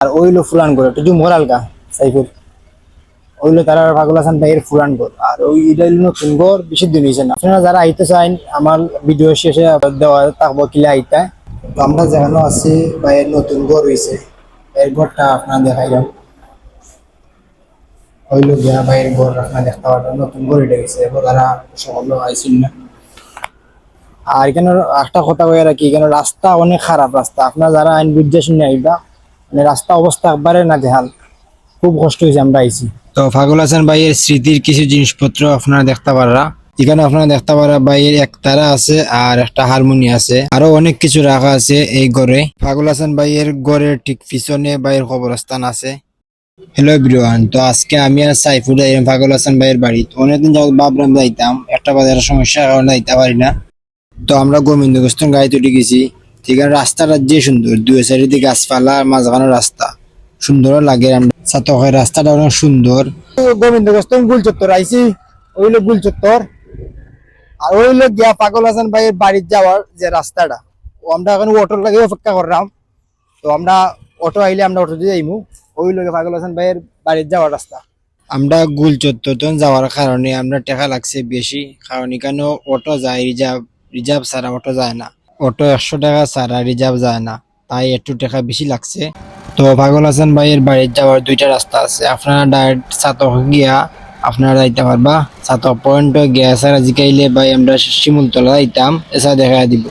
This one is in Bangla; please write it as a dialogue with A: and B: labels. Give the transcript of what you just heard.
A: আর ওইলো ফুলান করে একটু জুম কর হালকা সাইফুল, ওইলো তারা পাগল হাসান ভাইয়ের ফুলান ঘর। আর ওই এটা হইলো নতুন ঘর, বেশি দিন হয়েছে না। আপনারা যারা আইতে চান আমার ভিডিও শেষে দেওয়া থাকবো কিলা আইতা। তো আমরা যেখানে আছি ভাইয়ের নতুন ঘর হয়েছে, এর ঘরটা আপনারা দেখাইলাম। হইলো গিয়া ভাইয়ের ঘর আপনারা দেখতে পারবেন, নতুন ঘর এটা গেছে। এবার তারা সকল আইসিন না। আর এখানে একটা কথা কয়ে রাখি, এখানে রাস্তা অনেক খারাপ রাস্তা। আপনারা যারা আইন বুঝে শুনে আইবা, মানে রাস্তা অবস্থা একবারে না দেখাল, খুব কষ্ট হয়েছে আমরা আইছি। তো পাগল হাসান ভাইয়ের স্মৃতির কিছু জিনিসপত্র আপনারা দেখতে পারা, এখানে আপনারা দেখতে পারা ভাইয়ের একতারা আছে আর একটা হারমোনি আছে, আরো অনেক কিছু রাখা আছে এই ঘরে। পাগল হাসান ভাইয়ের ঘরের ঠিক পিছনে ভাইয়ের কবরস্থান আছে। হ্যালো এভরিওয়ান, তো আজকে আমি আর সাইফুল পাগল হাসান ভাইয়ের বাড়ি। তো অনেকদিন যাবত ভাবলাম যাইতাম, একটা বাজারের সমস্যার কারণে যাইতে পারি না। তো আমরা গোবিন্দগঞ্জ গাড়িতে উঠে গেছি। ঠিক আছে, রাস্তাটা যে সুন্দর, দুই সাইডে দিকে গাছপালা, মাঝখানে রাস্তা সুন্দর লাগে। চাতকের রাস্তাটা অনেক সুন্দর। গোবিন্দগঞ্জ গুল চত্বর আইসি, ওইলো গুল চত্বর। আর ওইলো গিয়া পাগল হাসান ভাইয়ের বাড়ির যাওয়ার যে রাস্তাটা, ও আমরা এখন অটোর লাগে অপেক্ষা করলাম। তো আমরা অটো আইলে আমরা অটো দিয়ে যাইমু। ওই লোকে পাগল হাসান ভাইয়ের বাড়ির যাওয়ার রাস্তা। আমরা গুল চত্বর যাওয়ার কারণে আমরা টাকা লাগছে বেশি, কারণ এখানে অটো যায়, রিজার্ভ ছাড়া অটো যায় না। অটো 100 টাকা ছাড়া রিজার্ভ যায় না, তাই একটু টাকা বেশি লাগছে। তো পাগল হাসান ভাইয়ের বাড়ির যাওয়ার দুইটা রাস্তা আছে। আপনারা ডাইরেক্ট চাতক গিয়া আপনারা যাইতে পারবা, চাতক পয়েন্ট গিয়া ছাড়া জিকাইলে ভাই আমরা শিমুলতলা যাইতাম, এসা দেখা দিব।